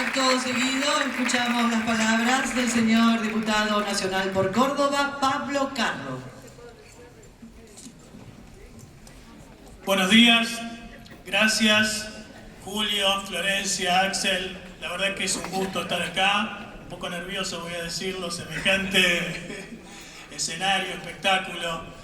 Acto seguido escuchamos las palabras del señor diputado nacional por Córdoba, Pablo Carro. Buenos días, gracias Julio, Florencia, Axel. La verdad que es un gusto estar acá, un poco nervioso voy a decirlo, semejante escenario, espectáculo.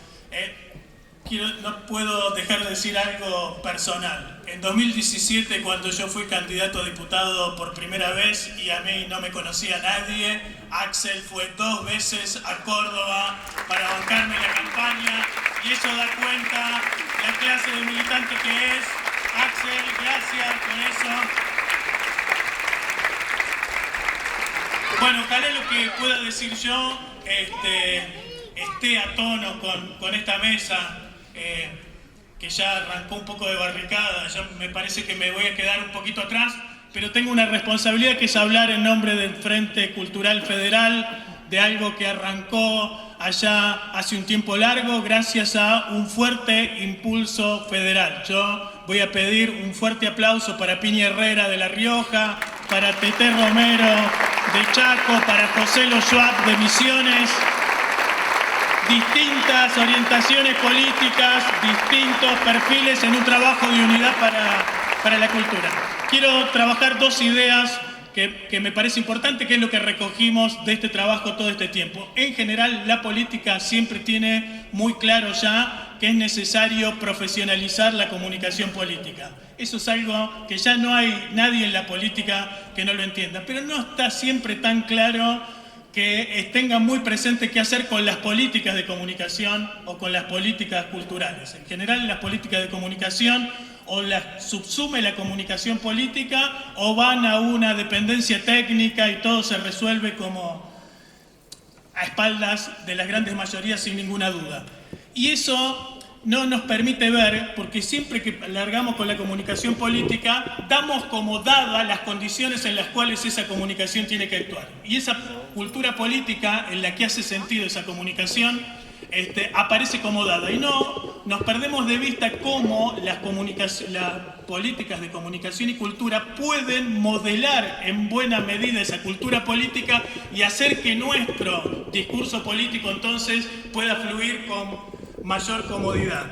No puedo dejar de decir algo personal. En 2017, cuando yo fui candidato a diputado por primera vez y a mí no me conocía nadie, Axel fue 2 veces a Córdoba para bancarme la campaña y eso da cuenta la clase de militante que es. Axel, gracias por eso. Bueno, ojalá lo que pueda decir yo esté a tono con esta mesa. Que ya arrancó un poco de barricada, ya me parece que me voy a quedar un poquito atrás, pero tengo una responsabilidad que es hablar en nombre del Frente Cultural Federal, de algo que arrancó allá hace un tiempo largo gracias a un fuerte impulso federal. Yo voy a pedir un fuerte aplauso para Piña Herrera de La Rioja, para Teté Romero de Chaco, para José Lo Schwab de Misiones. Distintas orientaciones políticas, distintos perfiles en un trabajo de unidad para la cultura. Quiero trabajar 2 ideas que me parece importante, que es lo que recogimos de este trabajo todo este tiempo. En general, la política siempre tiene muy claro ya que es necesario profesionalizar la comunicación política. Eso es algo que ya no hay nadie en la política que no lo entienda, pero no está siempre tan claro que tengan muy presente qué hacer con las políticas de comunicación o con las políticas culturales. En general, las políticas de comunicación o las subsume la comunicación política o van a una dependencia técnica y todo se resuelve como a espaldas de las grandes mayorías sin ninguna duda. Y eso no nos permite ver, porque siempre que largamos con la comunicación política, damos como dadas las condiciones en las cuales esa comunicación tiene que actuar. Y esa cultura política en la que hace sentido esa comunicación aparece como dada. Y no nos perdemos de vista cómo las políticas de comunicación y cultura pueden modelar en buena medida esa cultura política y hacer que nuestro discurso político entonces pueda fluir con mayor comodidad.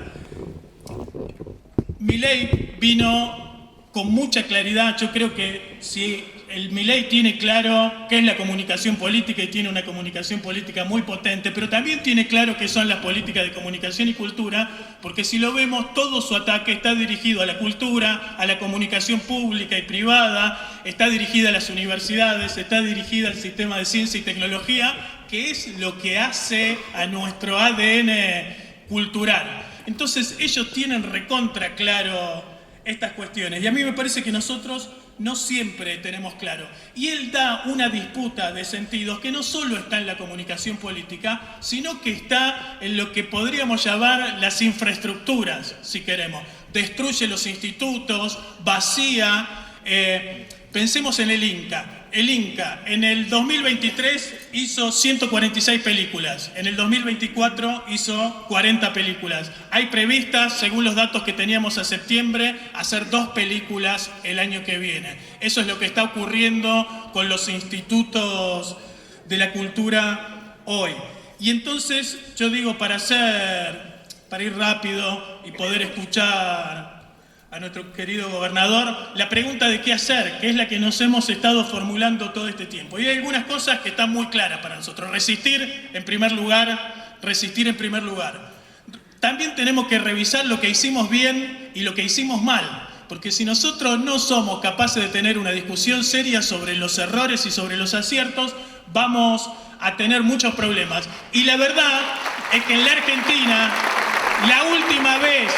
Milei vino con mucha claridad. Yo creo que si el Milei tiene claro qué es la comunicación política y tiene una comunicación política muy potente, pero también tiene claro qué son las políticas de comunicación y cultura, porque si lo vemos, todo su ataque está dirigido a la cultura, a la comunicación pública y privada, está dirigida a las universidades, está dirigida al sistema de ciencia y tecnología, que es lo que hace a nuestro ADN cultural. Entonces ellos tienen recontra claro estas cuestiones y a mí me parece que nosotros no siempre tenemos claro. Y él da una disputa de sentidos que no solo está en la comunicación política, sino que está en lo que podríamos llamar las infraestructuras, si queremos. Destruye los institutos, vacía. Pensemos en el Inca. El Inca en el 2023 hizo 146 películas, en el 2024 hizo 40 películas. Hay previstas, según los datos que teníamos a septiembre, hacer 2 películas el año que viene. Eso es lo que está ocurriendo con los institutos de la cultura hoy. Y entonces yo digo, para ir rápido y poder escuchar a nuestro querido gobernador, la pregunta de qué hacer, que es la que nos hemos estado formulando todo este tiempo. Y hay algunas cosas que están muy claras para nosotros. Resistir en primer lugar. También tenemos que revisar lo que hicimos bien y lo que hicimos mal. Porque si nosotros no somos capaces de tener una discusión seria sobre los errores y sobre los aciertos, vamos a tener muchos problemas. Y la verdad es que en la Argentina, la última vez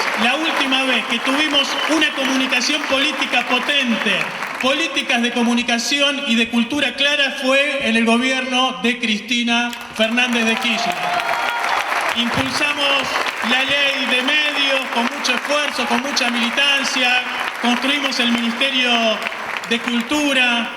que tuvimos una comunicación política potente, políticas de comunicación y de cultura clara, fue en el gobierno de Cristina Fernández de Kirchner. Impulsamos la ley de medios con mucho esfuerzo, con mucha militancia, construimos el Ministerio de Cultura,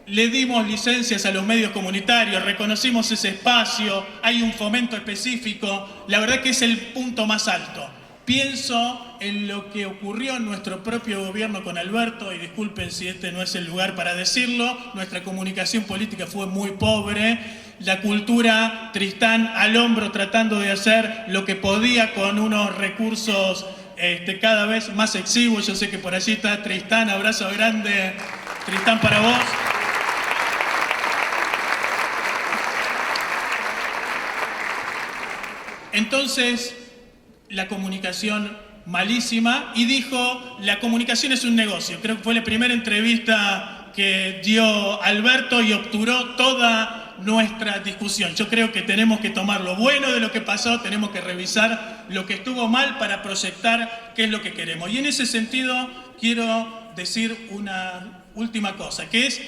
le dimos licencias a los medios comunitarios, reconocimos ese espacio, hay un fomento específico. La verdad que es el punto más alto. Pienso en lo que ocurrió en nuestro propio gobierno con Alberto, y disculpen si este no es el lugar para decirlo, nuestra comunicación política fue muy pobre, la cultura Tristán al hombro tratando de hacer lo que podía con unos recursos cada vez más exiguos. Yo sé que por allí está Tristán, abrazo grande, Tristán, para vos. Entonces, la comunicación malísima, y dijo, la comunicación es un negocio. Creo que fue la primera entrevista que dio Alberto y obturó toda nuestra discusión. Yo creo que tenemos que tomar lo bueno de lo que pasó, tenemos que revisar lo que estuvo mal para proyectar qué es lo que queremos. Y en ese sentido quiero decir una última cosa, que es,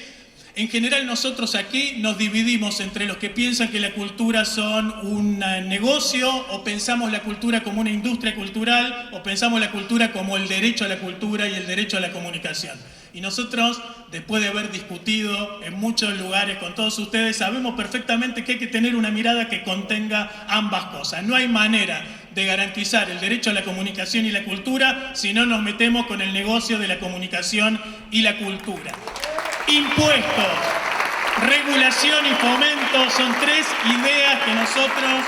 en general nosotros aquí nos dividimos entre los que piensan que la cultura son un negocio, o pensamos la cultura como una industria cultural, o pensamos la cultura como el derecho a la cultura y el derecho a la comunicación. Y nosotros, después de haber discutido en muchos lugares con todos ustedes, sabemos perfectamente que hay que tener una mirada que contenga ambas cosas. No hay manera de garantizar el derecho a la comunicación y la cultura si no nos metemos con el negocio de la comunicación y la cultura. Impuestos, regulación y fomento son tres ideas que nosotros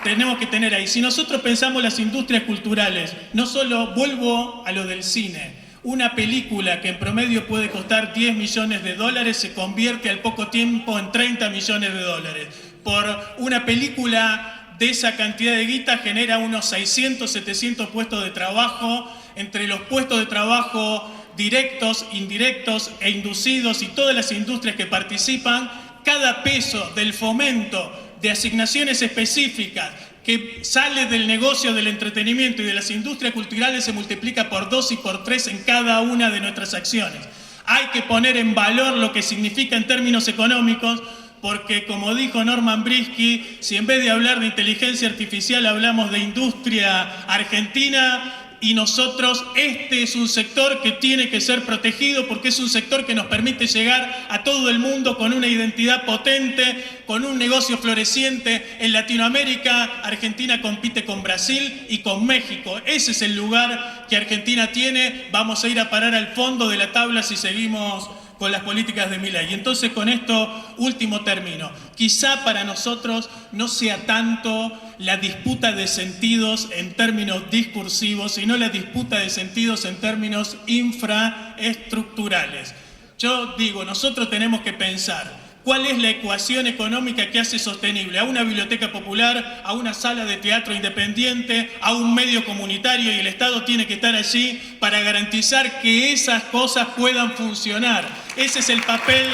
tenemos que tener ahí. Si nosotros pensamos las industrias culturales, no solo, vuelvo a lo del cine, una película que en promedio puede costar 10 millones de dólares se convierte al poco tiempo en 30 millones de dólares. Por una película de esa cantidad de guita genera unos 600, 700 puestos de trabajo. Entre los puestos de trabajo directos, indirectos e inducidos y todas las industrias que participan, cada peso del fomento de asignaciones específicas que sale del negocio del entretenimiento y de las industrias culturales se multiplica por 2 y por 3 en cada una de nuestras acciones. Hay que poner en valor lo que significa en términos económicos, porque como dijo Norman Brisky, si en vez de hablar de inteligencia artificial hablamos de industria argentina, y nosotros, este es un sector que tiene que ser protegido porque es un sector que nos permite llegar a todo el mundo con una identidad potente, con un negocio floreciente. En Latinoamérica, Argentina compite con Brasil y con México. Ese es el lugar que Argentina tiene. Vamos a ir a parar al fondo de la tabla si seguimos con las políticas de Milei. Entonces, con esto, último término. Quizá para nosotros no sea tanto la disputa de sentidos en términos discursivos, sino la disputa de sentidos en términos infraestructurales. Yo digo, nosotros tenemos que pensar cuál es la ecuación económica que hace sostenible a una biblioteca popular, a una sala de teatro independiente, a un medio comunitario, y el Estado tiene que estar allí para garantizar que esas cosas puedan funcionar. Ese es el papel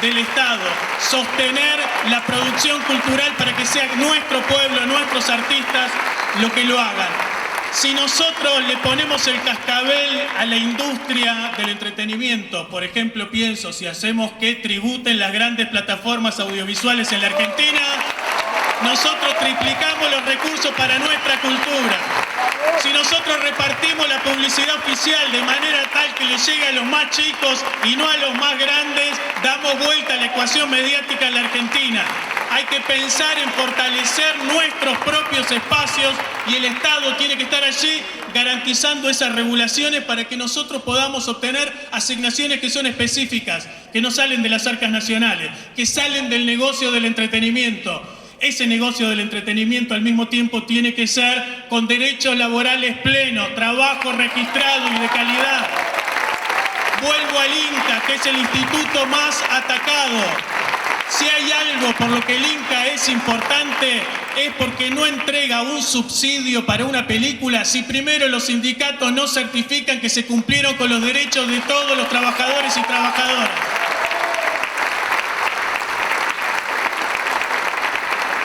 del Estado, sostener la producción cultural para que sea nuestro pueblo, nuestros artistas lo que lo hagan. Si nosotros le ponemos el cascabel a la industria del entretenimiento, por ejemplo, pienso, si hacemos que tributen las grandes plataformas audiovisuales en la Argentina, nosotros triplicamos los recursos para nuestra cultura. Si nosotros repartimos la publicidad oficial de manera tal que le llegue a los más chicos y no a los más grandes, damos vuelta a la ecuación mediática en la Argentina. Hay que pensar en fortalecer nuestros propios espacios y el Estado tiene que estar allí garantizando esas regulaciones para que nosotros podamos obtener asignaciones que son específicas, que no salen de las arcas nacionales, que salen del negocio del entretenimiento. Ese negocio del entretenimiento al mismo tiempo tiene que ser con derechos laborales plenos, trabajo registrado y de calidad. Vuelvo al INCA, que es el instituto más atacado. Si hay algo por lo que el INCA es importante, es porque no entrega un subsidio para una película si primero los sindicatos no certifican que se cumplieron con los derechos de todos los trabajadores y trabajadoras.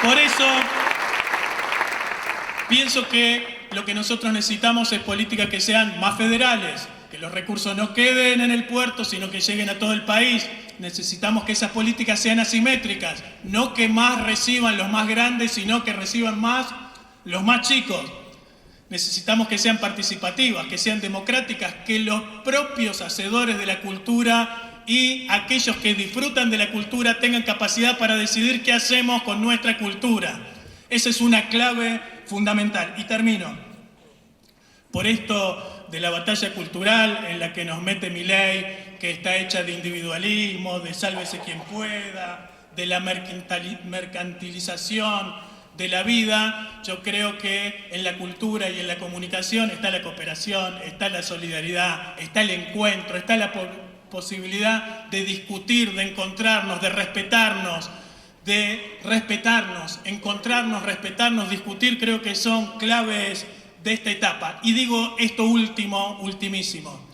Por eso, pienso que lo que nosotros necesitamos es políticas que sean más federales, que los recursos no queden en el puerto, sino que lleguen a todo el país. Necesitamos que esas políticas sean asimétricas, no que más reciban los más grandes, sino que reciban más los más chicos. Necesitamos que sean participativas, que sean democráticas, que los propios hacedores de la cultura y aquellos que disfrutan de la cultura tengan capacidad para decidir qué hacemos con nuestra cultura. Esa es una clave fundamental. Y termino. Por esto de la batalla cultural en la que nos mete Milei, que está hecha de individualismo, de sálvese quien pueda, de la mercantilización de la vida, yo creo que en la cultura y en la comunicación está la cooperación, está la solidaridad, está el encuentro, está la posibilidad de discutir, de encontrarnos, de respetarnos, encontrarnos, respetarnos, discutir, creo que son claves de esta etapa. Y digo esto ultimísimo.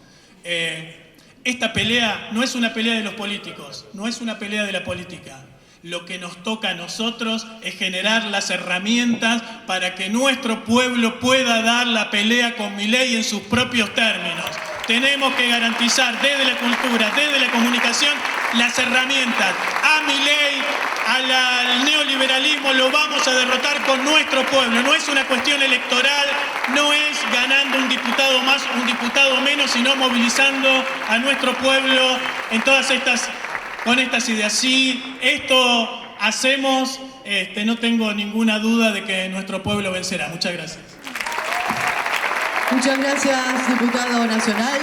Esta pelea no es una pelea de los políticos, no es una pelea de la política. Lo que nos toca a nosotros es generar las herramientas para que nuestro pueblo pueda dar la pelea con Milei en sus propios términos. Tenemos que garantizar desde la cultura, desde la comunicación, las herramientas. A Milei, al neoliberalismo lo vamos a derrotar con nuestro pueblo. No es una cuestión electoral, no es ganando un diputado más, un diputado menos, sino movilizando a nuestro pueblo en todas estas, con estas ideas. Si esto hacemos, no tengo ninguna duda de que nuestro pueblo vencerá. Muchas gracias. Muchas gracias, diputado nacional.